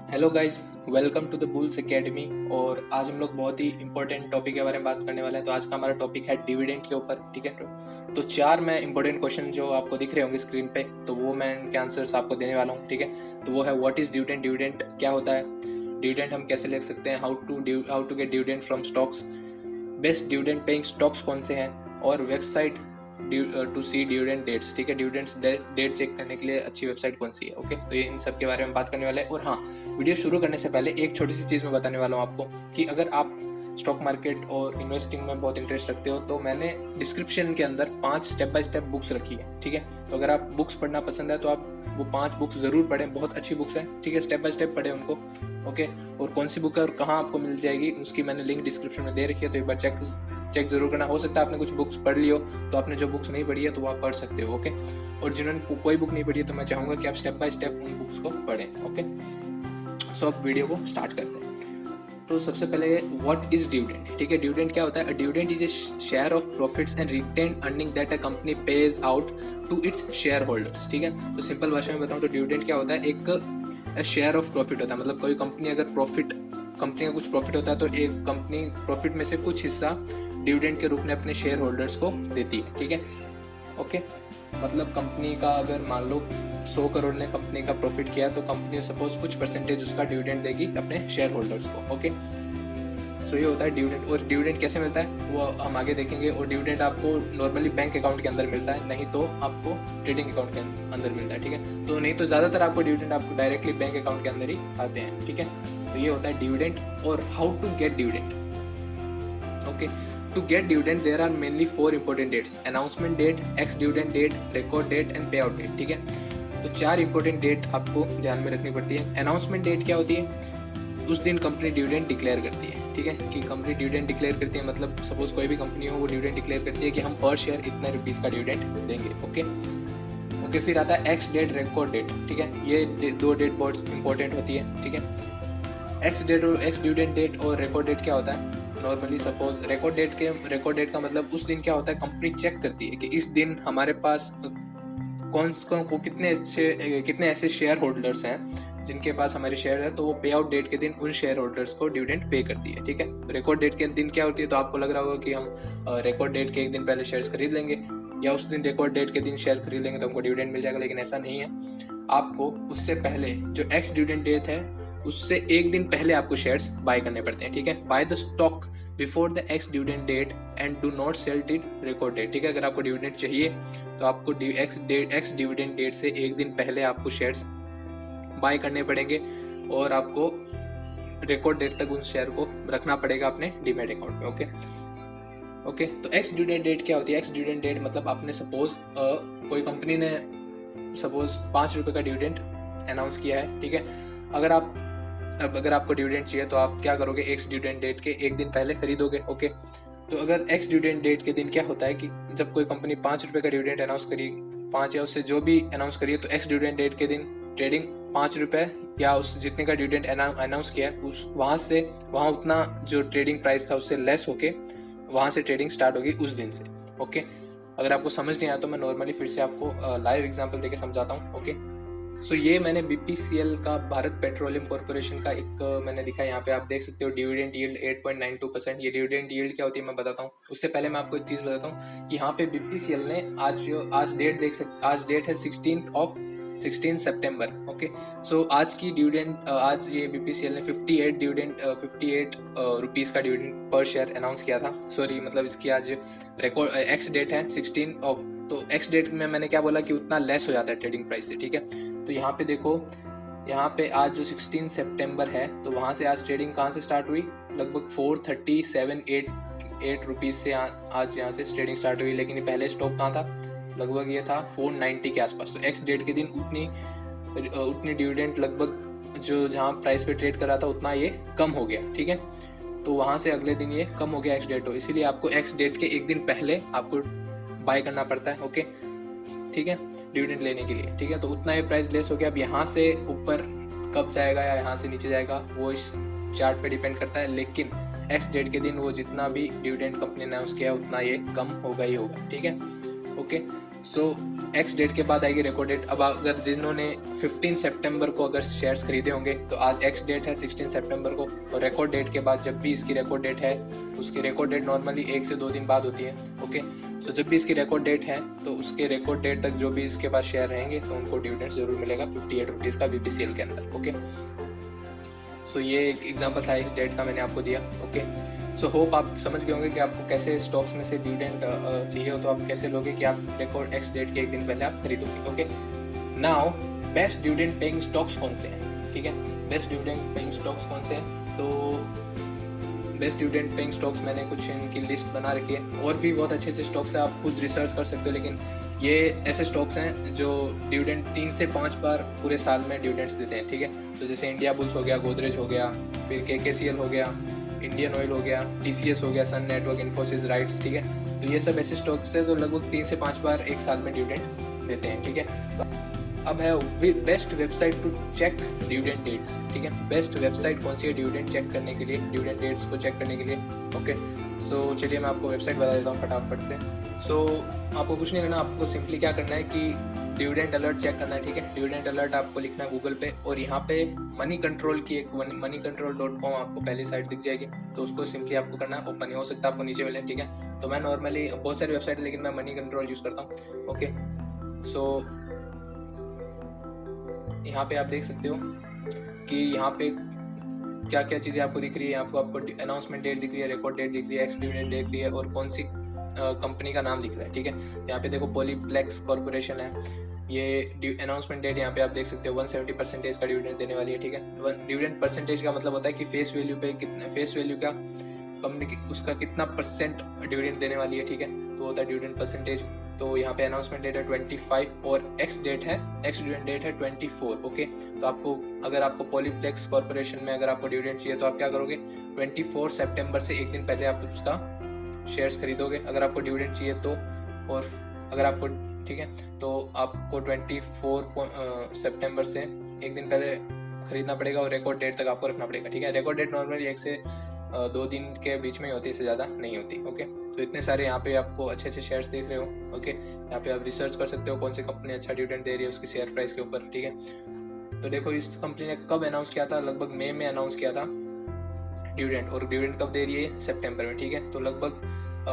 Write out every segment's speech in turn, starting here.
Hello guys, welcome to the Bulls academy. और आज हम लोग बहुत ही इंपॉर्टेंट टॉपिक के बारे में बात करने वाले हैं। तो आज का हमारा टॉपिक है डिविडेंड के ऊपर। ठीक है, तो चार मैं इंपॉर्टेंट क्वेश्चन जो आपको दिख रहे होंगे स्क्रीन पे, तो वो मैं इनके आंसर्स आपको देने वाला हूँ। ठीक है, तो वो है व्हाट इज डिविडेंड, डिविडेंड क्या होता है, डिविडेंड हम कैसे ले सकते हैं, how to get dividend from stocks, best dividend paying stocks कौन से हैं, और website to see dividend dates. ठीक है, डिविडेंड्स डेट चेक करने के लिए अच्छी वेबसाइट कौन सी है। ओके, तो ये इन सब के बारे में बात करने वाले हैं। और हाँ, वीडियो शुरू करने से पहले एक छोटी सी चीज़ मैं बताने वाला हूँ आपको कि अगर आप स्टॉक मार्केट और इन्वेस्टिंग में बहुत इंटरेस्ट रखते हो तो मैंने डिस्क्रिप्शन के अंदर 5 स्टेप बाय स्टेप बुक्स रखी है। ठीक है, तो अगर आप बुक्स पढ़ना पसंद है तो आप वो 5 बुक्स जरूर पढ़ें, बहुत अच्छी बुक्स हैं। ठीक है, स्टेप बाय स्टेप पढ़ें उनको। ओके, और कौन सी बुक है और कहाँ आपको मिल जाएगी उसकी मैंने लिंक डिस्क्रिप्शन में दे रखी है, तो एक बार चेक जरूर करना। हो सकता है आपने कुछ बुक्स पढ़ ली हो, तो आपने जो बुक्स नहीं पढ़ी है तो वो आप पढ़ सकते हो। ओके, और जिन्होंने कोई बुक नहीं पढ़ी है तो मैं चाहूंगा कि आप स्टेप बाय स्टेप उन बुक्स को पढ़ें। ओके, सो अब वीडियो को स्टार्ट करते हैं। तो सबसे पहले व्हाट इज डिविडेंड। ठीक है, डिविडेंड क्या होता है? Dividend is a share of profits and retained earning that a company pays out to its share holders. ठीक है, तो सिंपल भाषा में बताऊं तो डिविडेंड क्या होता है? एक शेयर ऑफ प्रॉफिट होता है। मतलब कोई कंपनी अगर कंपनी का कुछ प्रॉफिट होता है तो एक कंपनी प्रॉफिट में से कुछ हिस्सा डिविडेंड के रूप में अपने शेयर होल्डर्स को देती है। ठीक है, ओके, मतलब कंपनी का अगर मान लो 100 करोड़ ने कंपनी का प्रॉफिट किया तो कंपनी सपोज कुछ परसेंटेज उसका डिविडेंड देगी अपने शेयर होल्डर्स को। ओके, सो ये होता है डिविडेंड। और डिविडेंड कैसे मिलता है वो हम आगे देखेंगे। और डिविडेंड आपको नॉर्मली बैंक अकाउंट के अंदर मिलता है, नहीं तो आपको ट्रेडिंग अकाउंट के अंदर मिलता है। ठीक है, तो नहीं तो ज़्यादातर आपको डिविडेंड आपको डायरेक्टली बैंक अकाउंट के अंदर ही आते हैं। ठीक है, तो ये होता है डिविडेंड। और how to get dividend. Okay, to get dividend there are mainly 4 important dates: announcement date, ex dividend date, record date and payout date। ठीक है, तो 4 important डेट आपको ध्यान में रखनी पड़ती है। अनाउंसमेंट डेट क्या होती है? उस दिन कंपनी डिविडेंड डिक्लेयर करती है। ठीक है, कि कंपनी डिविडेंड डिक्लेयर करती है, मतलब सपोज कोई भी कंपनी हो वो डिविडेंड डिक्लेयर करती है कि हम पर शेयर इतने रुपीस का डिविडेंड देंगे। ओके, फिर आता है एक्स डेट, रिकॉर्ड डेट। ठीक है, ये 2 डेट बहुत इंपॉर्टेंट होती है। ठीक है, एक्स डेट और एक्स डिविडेंड डेट और रिकॉर्ड डेट क्या होता है? नॉर्मली सपोज रिकॉर्ड डेट का मतलब उस दिन क्या होता है, कंपनी चेक करती है कि इस दिन हमारे पास कितने ऐसे शेयर होल्डर्स हैं जिनके पास हमारे शेयर है, तो वो पे आउट डेट के दिन उन शेयर होल्डर्स को डिविडेंड पे करती है। ठीक है, रिकॉर्ड डेट के दिन क्या होती है? तो आपको लग रहा होगा कि हम रिकॉर्ड डेट के एक दिन पहले शेयर्स खरीद लेंगे या उस दिन रिकॉर्ड डेट के दिन शेयर खरीद लेंगे तो हमको डिविडेंड मिल जाएगा, लेकिन ऐसा नहीं है। आपको उससे पहले जो एक्स डिविडेंड डेट है उससे एक दिन पहले आपको शेयर्स बाय करने पड़ते हैं। ठीक है, buy the stock before the ex dividend date and do not sell it record date. ठीक है, अगर आपको डिविडेंड चाहिए तो आपको एक्स डिविडेंड डेट से एक दिन पहले आपको शेयर्स बाय करने पड़ेंगे और आपको रिकॉर्ड डेट तक उन शेयर को रखना पड़ेगा अपने डीमैट अकाउंट में। ओके, तो एक्स डिविडेंड डेट क्या होती है? एक्स डिविडेंड डेट मतलब आपने सपोज कोई कंपनी ने सपोज 5 रुपए का डिविडेंड अनाउंस किया है। ठीक है, अगर आपको डिविडेंड चाहिए तो आप क्या करोगे? एक्स डिविडेंड डेट के एक दिन पहले खरीदोगे। ओके, तो अगर एक्स डिविडेंड डेट के दिन क्या होता है कि जब कोई कंपनी 5 रुपए का डिविडेंड अनाउंस करी, 5 या उससे जो भी अनाउंस करिए, तो एक्स डिविडेंड डेट के दिन ट्रेडिंग 5 रुपए या उस जितने का डिविडेंड अनाउंस किया उस वहाँ उतना जो ट्रेडिंग प्राइस था उससे लेस होके वहाँ से ट्रेडिंग स्टार्ट होगी उस दिन से। ओके, अगर आपको समझ नहीं आया तो मैं नॉर्मली फिर से आपको लाइव एग्जाम्पल देके समझाता हूँ। ओके, सो ये मैंने बीपीसीएल का, भारत पेट्रोलियम कॉर्पोरेशन का एक मैंने दिखा है। यहाँ पे आप देख सकते हो डिविडेंड यील्ड 8.92%। ये डिविडेंड यील्ड क्या होती है मैं बताता हूँ। उससे पहले मैं आपको एक चीज बताता हूँ कि यहाँ पे बीपीसीएल ने आज डेट है 16 सितंबर। ओके, सो आज की डिविडेंड आज ये बीपीसीएल ने 58 रुपीस का डिविडेंड पर शेयर अनाउंस किया था। सॉरी, मतलब इसकी आज रिकॉर्ड एक्स डेट है 16 ऑफ, तो एक्स डेट में मैंने क्या बोला कि उतना लेस हो जाता है ट्रेडिंग प्राइस से। ठीक है, तो यहाँ पे देखो, यहाँ पे आज जो 16 सितंबर है तो वहाँ से आज ट्रेडिंग कहाँ से स्टार्ट हुई? लगभग 437.8 रुपीज से आज यहाँ से ट्रेडिंग स्टार्ट हुई। लेकिन पहले स्टॉक कहाँ था? लगभग ये था 490 के आसपास। तो एक्स डेट के दिन उतनी डिविडेंड लगभग जो जहाँ प्राइस पे ट्रेड कर रहा था उतना ये कम हो गया। ठीक है, तो वहाँ से अगले दिन ये कम हो गया एक्स डेट हो, इसीलिए आपको एक्स डेट के एक दिन पहले आपको बाय करना पड़ता है। ओके, ठीक है, डिविडेंड लेने के लिए। ठीक है, तो उतना ये प्राइस लेस हो गया। अब यहाँ से ऊपर कब जाएगा या यहाँ से नीचे जाएगा वो इस चार्ट पे डिपेंड करता है, लेकिन एक्स डेट के दिन वो जितना भी डिविडेंड कंपनी ने अनाउंस किया उतना ये कम होगा ही होगा। ठीक है, ओके, सो एक्स डेट के बाद आएगी रिकॉर्ड डेट। अब अगर जिन्होंने 15 सितंबर को अगर शेयर्स खरीदे होंगे तो आज एक्स डेट है 16 सितंबर को, और रिकॉर्ड डेट के बाद जब भी इसकी रिकॉर्ड डेट है, उसकी रिकॉर्ड डेट नॉर्मली 1 से 2 दिन बाद होती है। ओके, सो जब भी इसकी रिकॉर्ड डेट है तो उसके रिकॉर्ड डेट तक जो भी इसके पास शेयर रहेंगे तो उनको डिविडेंड जरूर मिलेगा 58 रुपीज़ का बीपीसीएल के अंदर। ओके, सो ये एक एग्जाम्पल था इस डेट का, मैंने आपको दिया। ओके, सो होप आप समझ गए होंगे कि आपको कैसे स्टॉक्स में से डिविडेंड चाहिए हो तो आप कैसे लोगे कि आप रिकॉर्ड एक्स डेट के एक दिन पहले आप खरीदोगे। Okay, now best dividend paying stocks कौन से हैं? ठीक है, बेस्ट डिविडेंड पेइंग स्टॉक्स कौन से हैं? तो बेस्ट डिविडेंड पेइंग स्टॉक्स मैंने कुछ इनकी लिस्ट बना रखी है, और भी बहुत अच्छे अच्छे स्टॉक्स हैं, आप खुद रिसर्च कर सकते हो। लेकिन ये ऐसे स्टॉक्स हैं जो डिविडेंड 3 से 5 बार पूरे साल में डिविडेंड्स देते हैं। ठीक है, तो जैसे इंडिया बुल्स हो गया, गोदरेज हो गया, फिर KKCL हो गया, इंडियन ऑयल हो गया, TCS हो गया, सन नेटवर्क, इन्फोसिस, राइट्स। ठीक है, तो ये सब ऐसे स्टॉक्स हैं जो लगभग 3 से 5 बार एक साल में डिविडेंड देते हैं। ठीक है, तो अब है best website to check dividend dates. ठीक है, बेस्ट वेबसाइट कौन सी है डिविडेंड चेक करने के लिए, डिविडेंड डेट्स को चेक करने के लिए। ओके, सो चलिए मैं आपको वेबसाइट बता देता हूँ फटाफट से। सो आपको कुछ नहीं करना, आपको सिंपली क्या करना है कि डिविडेंड अलर्ट चेक करना है। ठीक है, डिविडेंड अलर्ट आपको लिखना है गूगल पे, और यहाँ पे मनी कंट्रोल की एक moneycontrol.com आपको पहली साइट दिख जाएगी, तो उसको सिंपली आपको करना है ओपन। हो सकता है आपको नीचे मिले। ठीक है, तो मैं नॉर्मली बहुत सारी वेबसाइट है लेकिन मैं मनी कंट्रोल यूज़ करता हूँ। ओके, सो यहाँ पे आप देख सकते हो कि यहाँ पे क्या क्या चीज़ें आपको दिख रही है। आपको अनाउंसमेंट डेट दिख रही है, रिकॉर्ड डेट दिख रही है, एक्स डिविडेंड दिख रही है, और कौन सी कंपनी का नाम दिख रहा है। ठीक है, तो यहाँ पे देखो पॉलीप्लेक्स कॉर्पोरेशन है, ये अनाउंसमेंट डेट यहाँ पे आप देख सकते हो 170% का डिविडेंड देने वाली है। ठीक है, डिविडेंड परसेंटेज का मतलब होता है कि फेस वैल्यू पे कितना, फेस वैल्यू का कंपनी की उसका कितना परसेंट डिविडेंड देने वाली है। ठीक है, तो होता है डिविडेंड परसेंटेज। तो यहाँ पे अनाउंसमेंट डेट है 25 और एक्स डिविडेंड डेट है 24। ओके, तो आपको अगर आपको पॉलीप्लेक्स कॉर्पोरेशन में अगर आपको डिविडेंड चाहिए तो आप क्या करोगे, 24 सितंबर से एक दिन पहले आप उसका शेयर्स खरीदोगे अगर आपको डिविडेंड चाहिए तो। और अगर आपको, ठीक है, तो आपको 24 सितंबर से एक दिन पहले खरीदना पड़ेगा, और रिकॉर्ड डेट तक आपको रखना पड़ेगा। ठीक है, रिकॉर्ड डेट नॉर्मली 1 से 2 दिन के बीच में ही होती है, इससे ज़्यादा नहीं होती। ओके, तो इतने सारे यहाँ पे आपको अच्छे अच्छे शेयर्स देख रहे हो। ओके, यहाँ पे आप रिसर्च कर सकते हो कौन सी कंपनी अच्छा डिविडेंड दे रही है उसकी शेयर प्राइस के ऊपर। ठीक है, तो देखो इस कंपनी ने कब अनाउंस किया था, लगभग मई में अनाउंस किया था डिविडेंड, और डिविडेंड कब दे रही है, सितंबर में। ठीक है, तो लगभग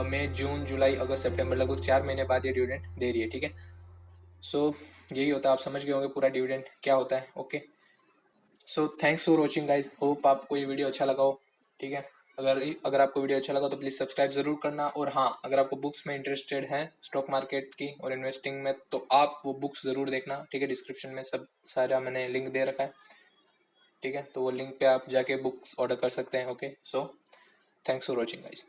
मई, जून, जुलाई, अगस्त, सितंबर, लगभग 4 महीने बाद ये डिविडेंड दे रही है। ठीक है, सो यही होता है, आप समझ गए होंगे पूरा डिविडेंड क्या होता है। Okay, so thanks for watching guys, hope आपको ये वीडियो अच्छा लगा हो। ठीक है, अगर आपको वीडियो अच्छा लगा तो प्लीज़ सब्सक्राइब जरूर करना, और हाँ, अगर आपको बुक्स में इंटरेस्टेड हैं स्टॉक मार्केट की और इन्वेस्टिंग में तो आप वो बुक्स ज़रूर देखना। ठीक है, डिस्क्रिप्शन में सब सारा मैंने लिंक दे रखा है। ठीक है, तो वो लिंक पे आप जाके बुक्स ऑर्डर कर सकते हैं। Okay, so thanks for watching guys.